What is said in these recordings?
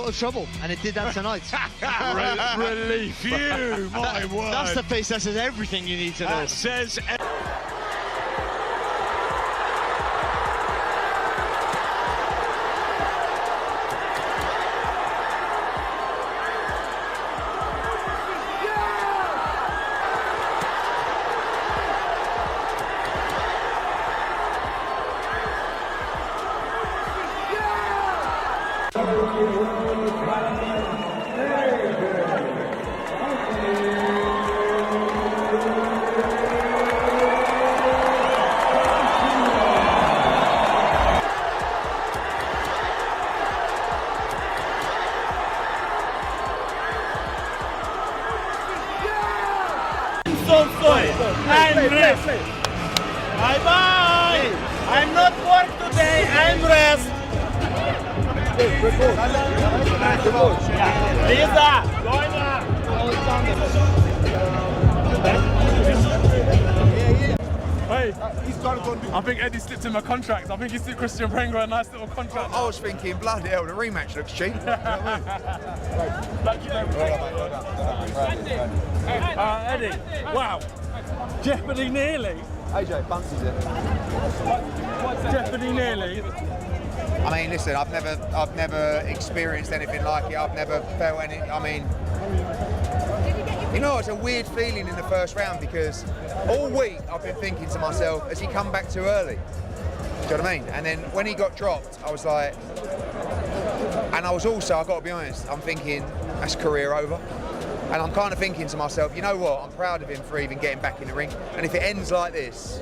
lot of trouble, and it did that tonight. Relief, you, my word. That's the face that says everything you need to know. That says... I'm rest. Bye-bye. I'm not work today, I'm rest. Lisa, going on. Hey, I think Eddie slipped in my contract. I think he slipped Kristian Prenga a nice little contract. I was thinking, bloody hell, the rematch looks cheap. Eddie, wow. Jeopardy nearly. AJ fancies it. Jeopardy nearly. I mean, listen, I've never experienced anything like it. I've never felt any. I mean, you know, it's a weird feeling in the first round because all week I've been thinking to myself, has he come back too early? Do you know what I mean? And then when he got dropped, I was like, and I was also, I've got to be honest, I'm thinking, that's career over. And I'm kind of thinking to myself, you know what, I'm proud of him for even getting back in the ring. And if it ends like this,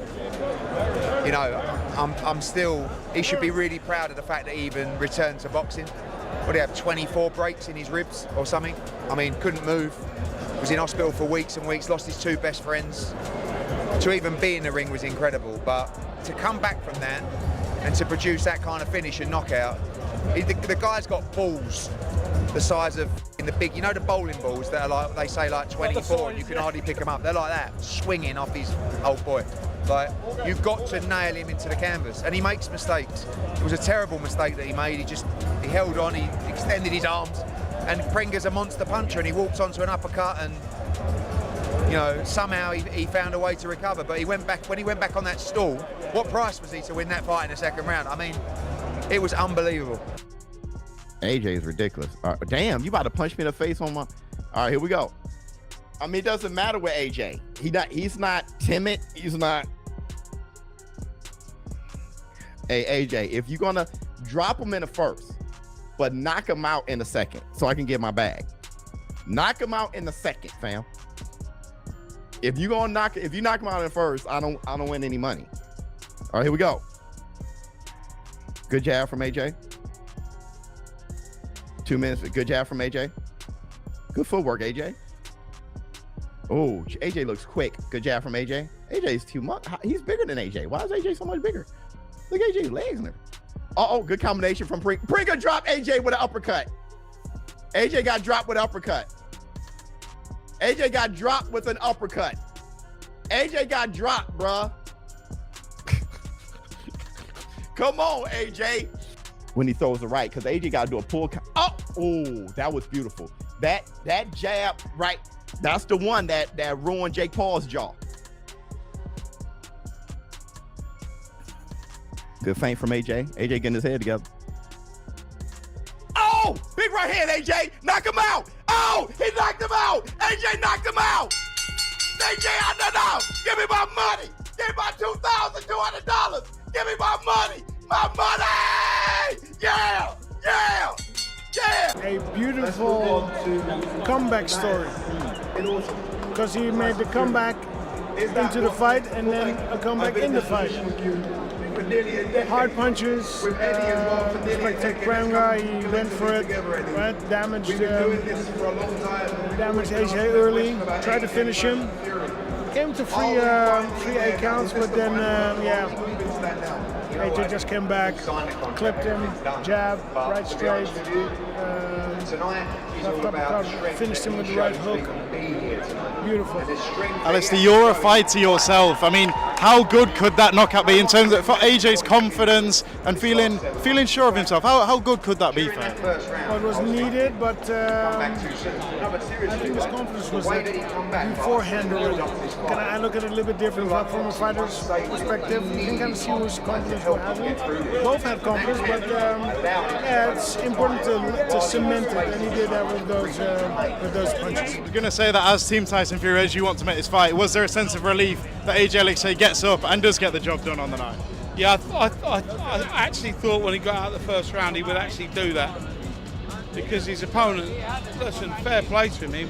you know, I'm still, he should be really proud of the fact that he even returned to boxing. What do you have, 24 breaks in his ribs or something? I mean, couldn't move, was in hospital for weeks and weeks, lost his two best friends. To even be in the ring was incredible, but to come back from that and to produce that kind of finish and knockout, the guy's got balls the size of in the big, you know, the bowling balls that are like, they say like 24 and you can hardly pick them up. They're like that, swinging off his old boy. Like, you've got to nail him into the canvas, and he makes mistakes. It was a terrible mistake that he made. He held on, he extended his arms, and Prenga's a monster puncher, and he walked onto an uppercut, and you know, somehow he found a way to recover. But he went back, when he went back on that stool, what price was he to win that fight in the second round? I mean, it was unbelievable. AJ is ridiculous. Damn, you about to punch me in the face on my... All right, here we go. I mean, it doesn't matter with AJ. He's not timid. He's not... Hey, AJ, if you're going to drop him in the first, but knock him out in the second so I can get my bag. Knock him out in the second, fam. If you knock him out in the first, I don't win any money. All right, here we go. Good jab from AJ. 2 minutes. Good jab from AJ. Good footwork, AJ. Oh, AJ looks quick. Good jab from AJ. AJ's too much. He's bigger than AJ. Why is AJ so much bigger? Look at AJ's legs in there. Uh-oh, good combination from Prenga. Prenga dropped AJ with an uppercut. AJ got dropped with an uppercut. AJ got dropped with an uppercut. AJ got dropped, bruh. Come on, AJ. When he throws the right, because AJ got to do a pull. Oh, that was beautiful. That jab, right? That's the one that ruined Jake Paul's jaw. Good feint from AJ. AJ getting his head together. Oh, big right hand, AJ. Knock him out. Oh, he knocked him out. AJ knocked him out. AJ, I don't know. Give me my money. Give me my $2,200. Give me my money. My money. Yeah, yeah, yeah. A beautiful comeback story. Because he made the comeback into the fight and then a comeback in the fight. Hard punches, respected Prenga, he went for it, right? Damaged AJ early, tried to finish him. Came to three 8 counts, but then, AJ just came back, clipped him, jab, right straight, left uppercut, finished him with the right hook. Beautiful. Alistair, you're a fighter yourself. I mean, how good could that knockout be in terms of for AJ's confidence and feeling sure of himself? How good could that be for him? Well, it was needed, but I think his confidence was beforehand already. I look at it a little bit different from a fighter's perspective. You can kind of see whose confidence we're having. Both had confidence, but yeah, it's important to cement it, and he did that with those punches. I was going to say that as Team Tyson Fury, as you want to make this fight, was there a sense of relief that AJ Alexei gets up and does get the job done on the night? Yeah, I actually thought when he got out of the first round he would actually do that, because his opponent, listen, fair play to him,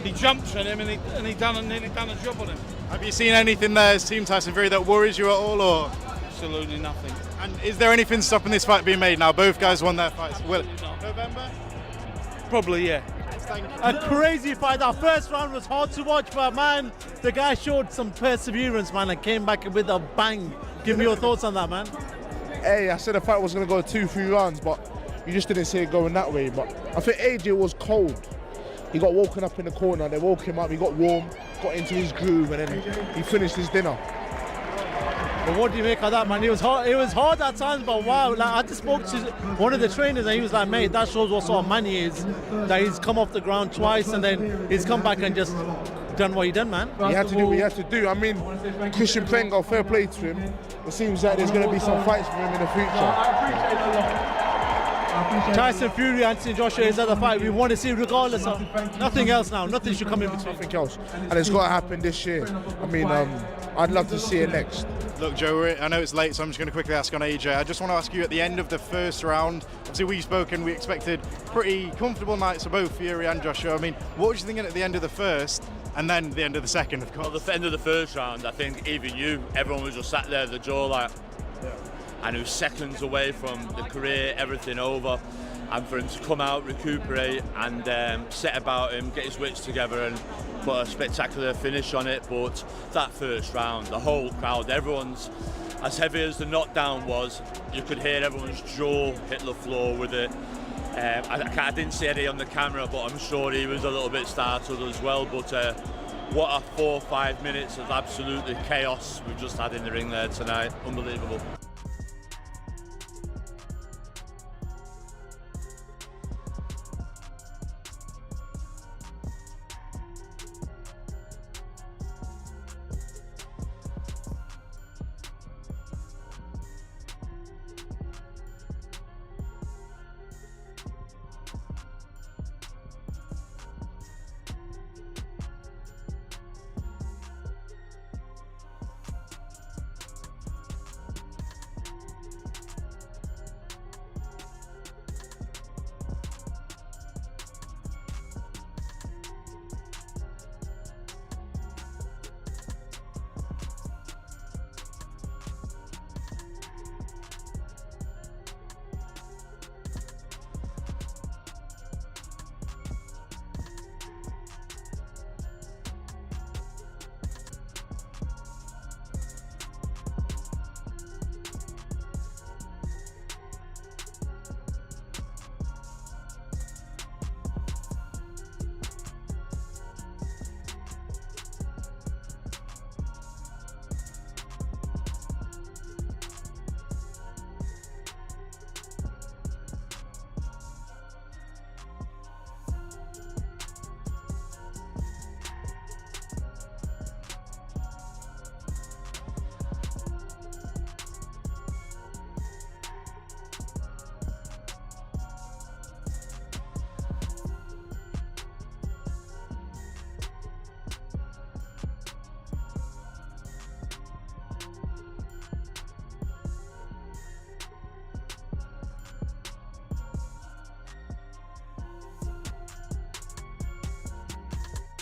he jumped on him and he nearly done a job on him. Have you seen anything there as Team Tyson Fury that worries you at all, or? Absolutely nothing. And is there anything stopping this fight being made now? Both guys won their fights. Will November? Probably, yeah. A crazy fight. Our first round was hard to watch, but man, the guy showed some perseverance, man, and came back with a bang. Give me your thoughts on that, man. Hey, I said the fight was going to go 2-3 rounds, but you just didn't see it going that way. But I think AJ was cold. He got woken up in the corner, they woke him up, he got warm, got into his groove, and then he finished his dinner. But what do you make of that, man? It was hard at times, but wow. Like, I just spoke to one of the trainers and he was like, mate, that shows what sort of man he is. That he's come off the ground twice and then he's come back and just done what he done, man. He had to do what he had to do. I mean, Kristian Prenga, fair play to him. It seems like there's going to be some fights for him in the future. Tyson Fury, Anthony Joshua is at the fight we want to see regardless of nothing else now. Nothing should come in between. Nothing else. And it's got to happen this year. I mean, I'd love to see it next. Look, Joe, I know it's late, so I'm just going to quickly ask on AJ. I just want to ask you at the end of the first round, obviously we've spoken, we expected pretty comfortable nights for both Fury and Joshua. I mean, what was you thinking at the end of the first and then the end of the second, of course? Well, the end of the first round, I think even everyone was just sat there, the jaw like, and it was seconds away from the career, everything over. And for him to come out, recuperate and set about him, get his wits together and put a spectacular finish on it. But that first round, the whole crowd, everyone's, as heavy as the knockdown was, you could hear everyone's jaw hit the floor with it. I didn't see Eddie on the camera, but I'm sure he was a little bit startled as well. But what a 4 or 5 minutes of absolutely chaos we've just had in the ring there tonight. Unbelievable.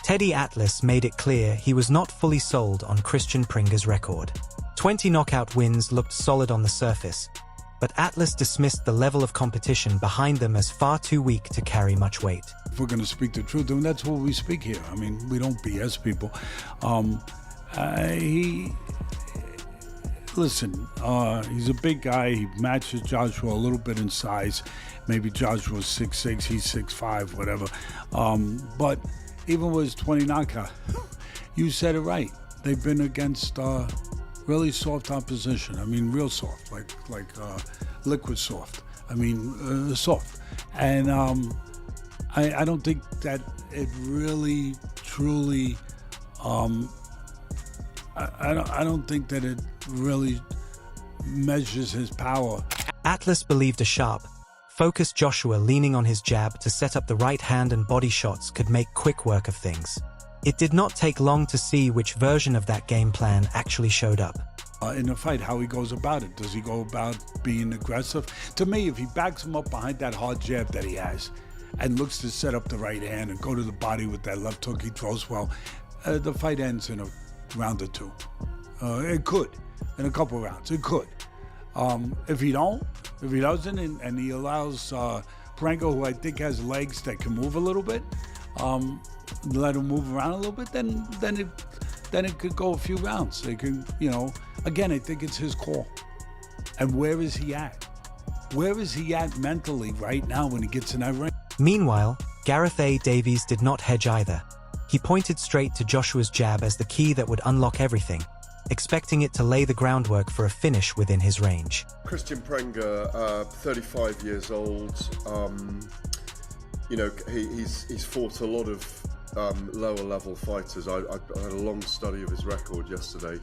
Teddy Atlas made it clear he was not fully sold on Kristian Prenga's record. 20 knockout wins looked solid on the surface, but Atlas dismissed the level of competition behind them as far too weak to carry much weight. If we're going to speak the truth, and that's what we speak here. I mean, we don't BS people. He's a big guy. He matches Joshua a little bit in size. Maybe Joshua's 6'6", he's 6'5", whatever. But even with his 20 knockout, you said it right. They've been against really soft opposition. I mean, real soft, like liquid soft. I mean, soft. And I don't think that it really, truly. I don't think that it really measures his power. Atlas believed a sharp, focused Joshua leaning on his jab to set up the right hand and body shots could make quick work of things. It did not take long to see which version of that game plan actually showed up. In the fight, how he goes about it. Does he go about being aggressive? To me, if he backs him up behind that hard jab that he has and looks to set up the right hand and go to the body with that left hook he throws well, the fight ends in a round or two. It could. In a couple rounds, it could. If he doesn't, and he allows Prenga, who I think has legs that can move a little bit, let him move around a little bit, then it could go a few rounds. They can, again, I think it's his call. And where is he at? Where is he at mentally right now when he gets in that ring? Meanwhile, Gareth A. Davies did not hedge either. He pointed straight to Joshua's jab as the key that would unlock everything, expecting it to lay the groundwork for a finish within his range. Kristian Prenga, 35 years old. He's fought a lot of lower level fighters. I had a long study of his record yesterday.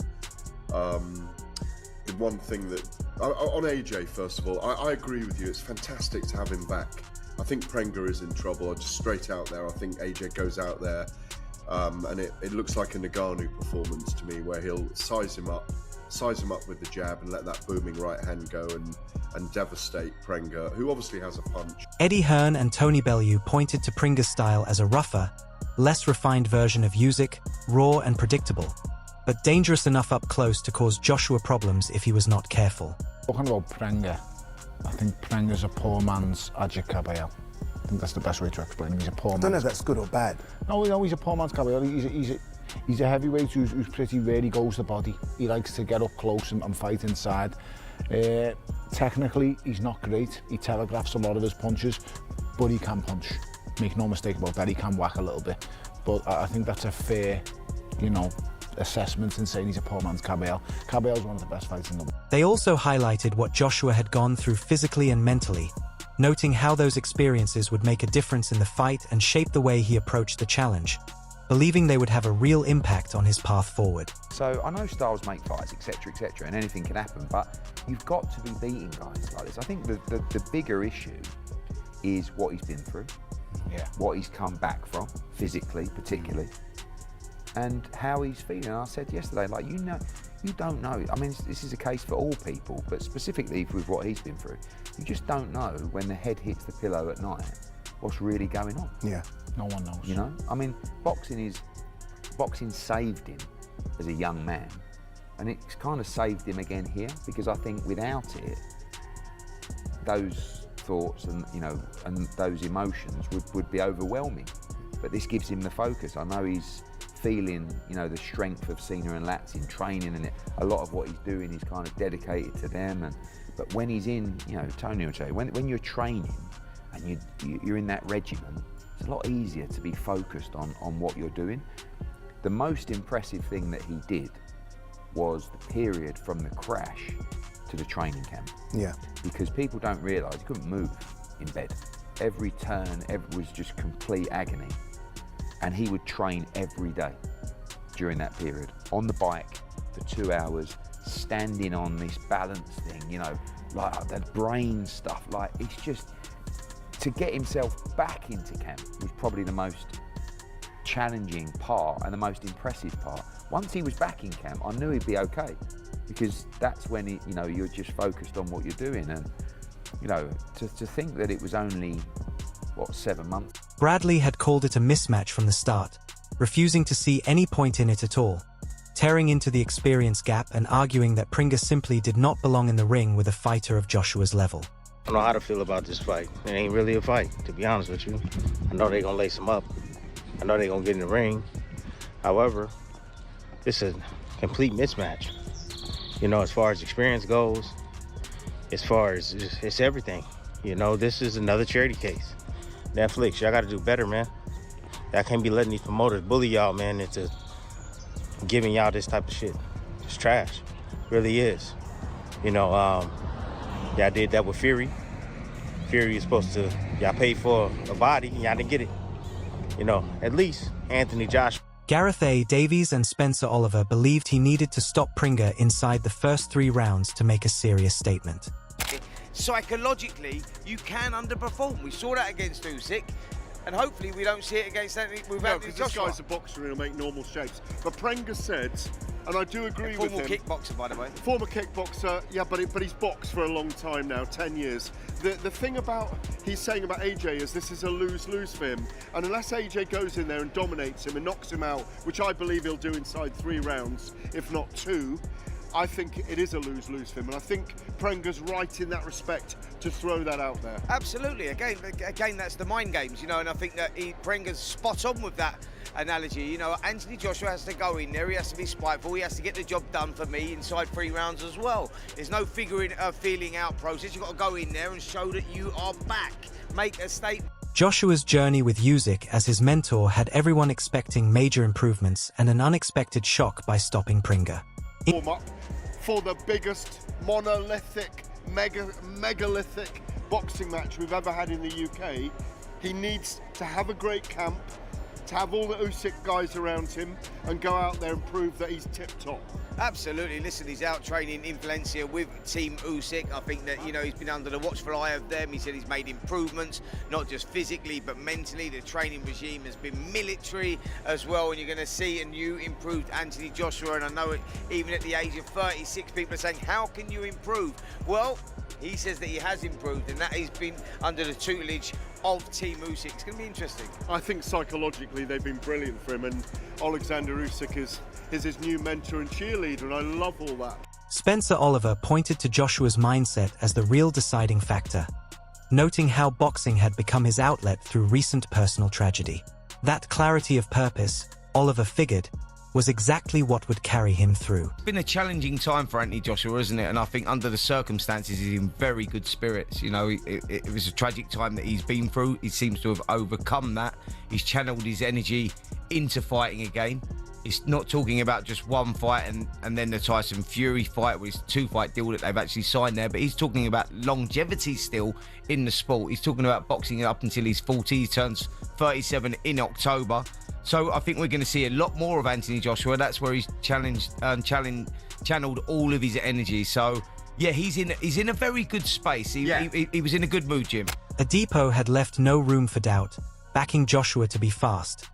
The one thing that on AJ, first of all, I agree with you. It's fantastic to have him back. I think Prenga is in trouble. Just straight out there, I think AJ goes out there, and it looks like a Ngannou performance to me, where he'll size him up with the jab and let that booming right hand go and devastate Prenga, who obviously has a punch. Eddie Hearn and Tony Bellew pointed to Prenga's style as a rougher, less refined version of Usyk, raw and predictable, but dangerous enough up close to cause Joshua problems if he was not careful. Talking about Prenga, I think Prenga's a poor man's Ajit Cabello. I think that's the best way to explain him. He's a poor man. I don't know if that's good or bad. No, he's a poor man's Cabello. He's a heavyweight who's pretty rare. He goes the body. He likes to get up close and fight inside. Technically, he's not great. He telegraphs a lot of his punches, but he can punch. Make no mistake about that, he can whack a little bit. But I think that's a fair, assessment in saying he's a poor man's Cabello. Cabello's one of the best fighters in the world. They also highlighted what Joshua had gone through physically and mentally, noting how those experiences would make a difference in the fight and shape the way he approached the challenge, believing they would have a real impact on his path forward. So I know styles make fights, etc., and anything can happen, but you've got to be beating guys like this. I think the bigger issue is what he's been through, what he's come back from, physically particularly, and how he's feeling. I said yesterday, you don't know. I mean, this is a case for all people, but specifically with what he's been through, you just don't know when the head hits the pillow at night what's really going on. Yeah, no one knows. I mean, boxing saved him as a young man, and it's kind of saved him again here, because I think without it, those thoughts and those emotions would be overwhelming. But this gives him the focus. I know he's feeling, the strength of Cena and Lats in training, and a lot of what he's doing is kind of dedicated to them. But when he's in, Tony will tell you, when you're training and you're in that regimen, it's a lot easier to be focused on what you're doing. The most impressive thing that he did was the period from the crash to the training camp. Yeah. Because people don't realise he couldn't move in bed. Every turn was just complete agony. And he would train every day during that period. On the bike for 2 hours, standing on this balance thing, like that brain stuff. Like, it's just, to get himself back into camp was probably the most challenging part and the most impressive part. Once he was back in camp, I knew he'd be okay, because that's when you're just focused on what you're doing. And to think that it was only 7 months. Bradley had called it a mismatch from the start, refusing to see any point in it at all, tearing into the experience gap and arguing that Prenga simply did not belong in the ring with a fighter of Joshua's level. I don't know how to feel about this fight. It ain't really a fight, to be honest with you. I know they're gonna lace him up. I know they're gonna get in the ring. However, it's a complete mismatch. As far as experience goes, as far as it's everything. This is another charity case. Netflix, y'all gotta do better, man. Y'all can't be letting these promoters bully y'all, man, into giving y'all this type of shit. It's trash. really is. You know, y'all did that with Fury. Fury is supposed to, y'all paid for a body, and y'all didn't get it. You know, at least Anthony Joshua. Gareth A. Davies and Spencer Oliver believed he needed to stop Prenga inside the first 3 rounds to make a serious statement. Psychologically, you can underperform. We saw that against Usyk, and hopefully we don't see it against Anthony No, because this guy's a boxer and he'll make normal shapes. But Prenga said, and I do agree with him. Former kickboxer, by the way. Former kickboxer, yeah, but he's boxed for a long time now, 10 years. The thing about he's saying about AJ is this is a lose-lose for him. And unless AJ goes in there and dominates him and knocks him out, which I believe he'll do inside 3 rounds, if not 2, I think it is a lose-lose for him. And I think Prenga's right in that respect to throw that out there. Absolutely. Again, that's the mind games, you know, and I think that Prenga's spot on with that analogy. You know, Anthony Joshua has to go in there, he has to be spiteful, he has to get the job done for me inside 3 rounds as well. There's no feeling out process. You've got to go in there and show that you are back, make a statement. Joshua's journey with Usyk as his mentor had everyone expecting major improvements and an unexpected shock by stopping Prenga. Warm up for the biggest monolithic, megalithic boxing match we've ever had in the UK. He needs to have a great camp, to have all the Usyk guys around him and go out there and prove that he's tip-top. Absolutely. Listen, he's out training in Valencia with Team Usyk. I think that, you know, he's been under the watchful eye of them. He said he's made improvements, not just physically, but mentally. The training regime has been military as well, and you're going to see a new improved Anthony Joshua. And I know it, even at the age of 36, people are saying, how can you improve? Well, he says that he has improved, and that he's been under the tutelage of Team Usyk. It's going to be interesting. I think psychologically they've been brilliant for him, and Alexander Usyk is his new mentor and cheerleader, and I love all that. Spencer Oliver pointed to Joshua's mindset as the real deciding factor, noting how boxing had become his outlet through recent personal tragedy. That clarity of purpose, Oliver figured, was exactly what would carry him through. It's been a challenging time for Anthony Joshua, isn't it? And I think under the circumstances, he's in very good spirits. You know, it was a tragic time that he's been through. He seems to have overcome that. He's channeled his energy into fighting again. He's not talking about just one fight and then the Tyson Fury fight, with his 2-fight deal that they've actually signed there, but he's talking about longevity still in the sport. He's talking about boxing up until he's 40. He turns 37 in October. So I think we're going to see a lot more of Anthony Joshua. That's where he's channeled all of his energy. So yeah, he's in a very good space. He was in a good mood, Jim. Adipo had left no room for doubt, backing Joshua to be fast.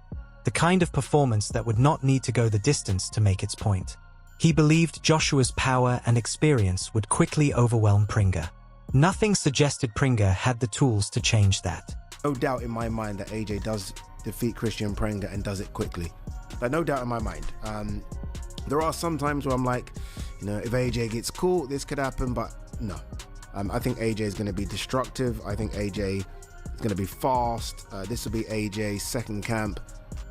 The kind of performance that would not need to go the distance to make its point. He believed Joshua's power and experience would quickly overwhelm Prenga. Nothing suggested Prenga had the tools to change that. No doubt in my mind that AJ does defeat Kristian Prenga and does it quickly. Like, no doubt in my mind. There are some times where I'm like, you know, if AJ gets caught, this could happen, but no. I think AJ is going to be destructive. I think AJ is going to be fast. This will be AJ's second camp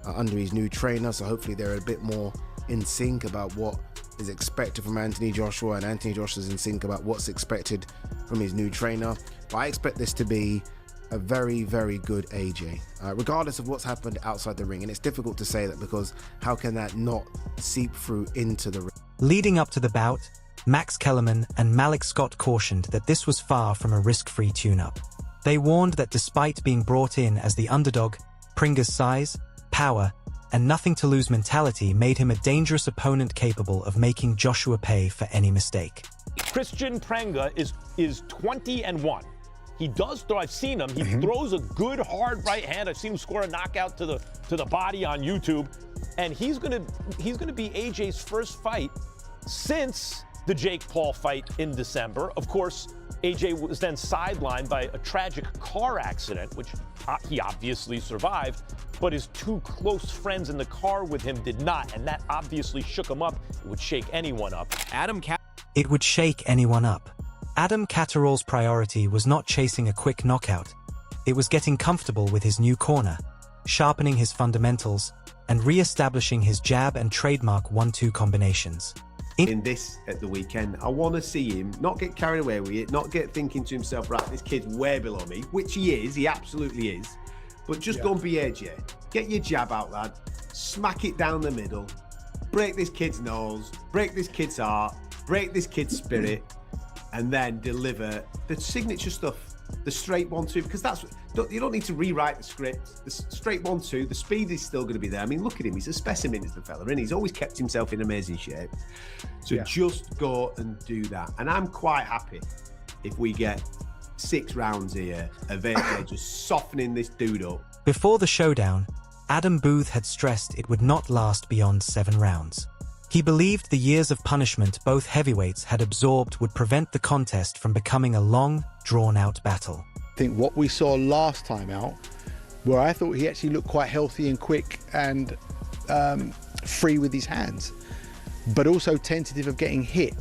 under his new trainer, so hopefully they're a bit more in sync about what is expected from Anthony Joshua, and Anthony Joshua's in sync about what's expected from his new trainer. But I expect this to be a very, very good AJ, regardless of what's happened outside the ring. And it's difficult to say that because how can that not seep through into the ring? Leading up to the bout, Max Kellerman and Malik Scott cautioned that this was far from a risk-free tune-up. They warned that despite being brought in as the underdog, Prenga's size, power, and nothing-to-lose mentality made him a dangerous opponent capable of making Joshua pay for any mistake. Kristian Prenga is 20-1. He does throw. I've seen him. He throws a good hard right hand. I've seen him score a knockout to the body on YouTube, and he's gonna be AJ's first fight since the Jake Paul fight in December. Of course, AJ was then sidelined by a tragic car accident, which he obviously survived, but his 2 close friends in the car with him did not, and that obviously shook him up. It would shake anyone up. It would shake anyone up. Adam Catterall's priority was not chasing a quick knockout. It was getting comfortable with his new corner, sharpening his fundamentals, and re-establishing his jab and trademark 1-2 combinations. In this at the weekend, I want to see him not get carried away with it, not get thinking to himself, right, this kid's way below me, which he is, he absolutely is, but just go and be AJ. Get your jab out, lad, smack it down the middle, break this kid's nose, break this kid's heart, break this kid's spirit, and then deliver the signature stuff, the straight 1-2, because you don't need to rewrite the script. The straight 1-2, the speed is still going to be there. I mean, look at him, he's a specimen, is the fella, and he's always kept himself in amazing shape. So just go and do that. And I'm quite happy if we get 6 rounds here of AJ just softening this dude up. Before the showdown, Adam Booth had stressed it would not last beyond 7 rounds. He believed the years of punishment both heavyweights had absorbed would prevent the contest from becoming a long, drawn-out battle. I think what we saw last time out, where I thought he actually looked quite healthy and quick and free with his hands, but also tentative of getting hit.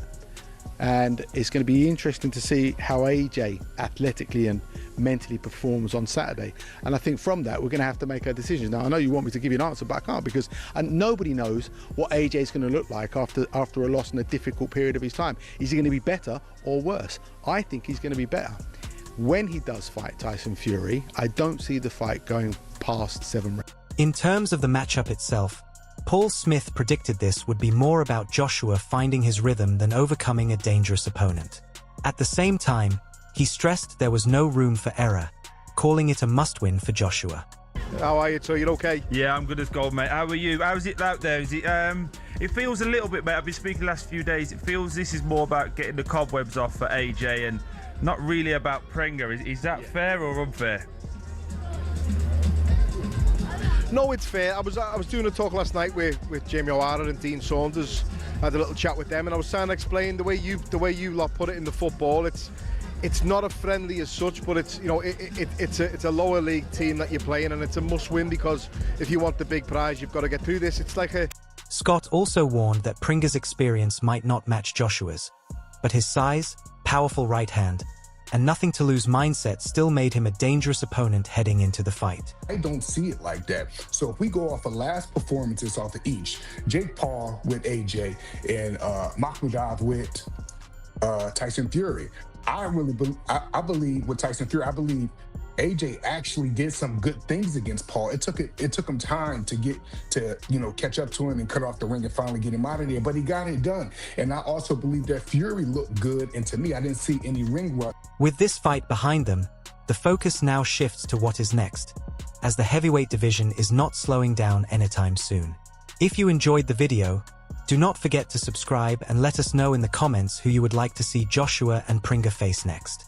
And it's going to be interesting to see how AJ athletically and mentally performs on Saturday. And I think from that, we're going to have to make our decisions. Now, I know you want me to give you an answer, but I can't, because nobody knows what AJ is going to look like after a loss in a difficult period of his time. Is he going to be better or worse? I think he's going to be better. When he does fight Tyson Fury, I don't see the fight going past 7 rounds. In terms of the matchup itself, Paul Smith predicted this would be more about Joshua finding his rhythm than overcoming a dangerous opponent. At the same time, he stressed there was no room for error, calling it a must-win for Joshua. How are you, so you're okay? Yeah, I'm good as gold, mate. How are you? How's it out there? Is it, it feels a little bit, mate. I've been speaking the last few days. It feels this is more about getting the cobwebs off for AJ and not really about Prenga. Is that fair or unfair? No, it's fair. I was doing a talk last night with Jamie O'Hara and Dean Saunders. I had a little chat with them, and I was trying to explain the way you lot put it in the football. It's not a friendly as such, but it's it's a lower league team that you're playing, and it's a must-win, because if you want the big prize, you've got to get through this. It's like a... Scott also warned that Prenga's experience might not match Joshua's, but his size, powerful right hand, and nothing-to-lose mindset still made him a dangerous opponent heading into the fight. I don't see it like that. So if we go off of last performances off of each, Jake Paul with AJ and Makhmudov with Tyson Fury, I believe with Tyson Fury, I believe AJ actually did some good things against Paul. It took him time to get to, catch up to him and cut off the ring and finally get him out of there, but he got it done. And I also believe that Fury looked good, and to me, I didn't see any ring rust. With this fight behind them, the focus now shifts to what is next, as the heavyweight division is not slowing down anytime soon. If you enjoyed the video, do not forget to subscribe and let us know in the comments who you would like to see Joshua and Prenga face next.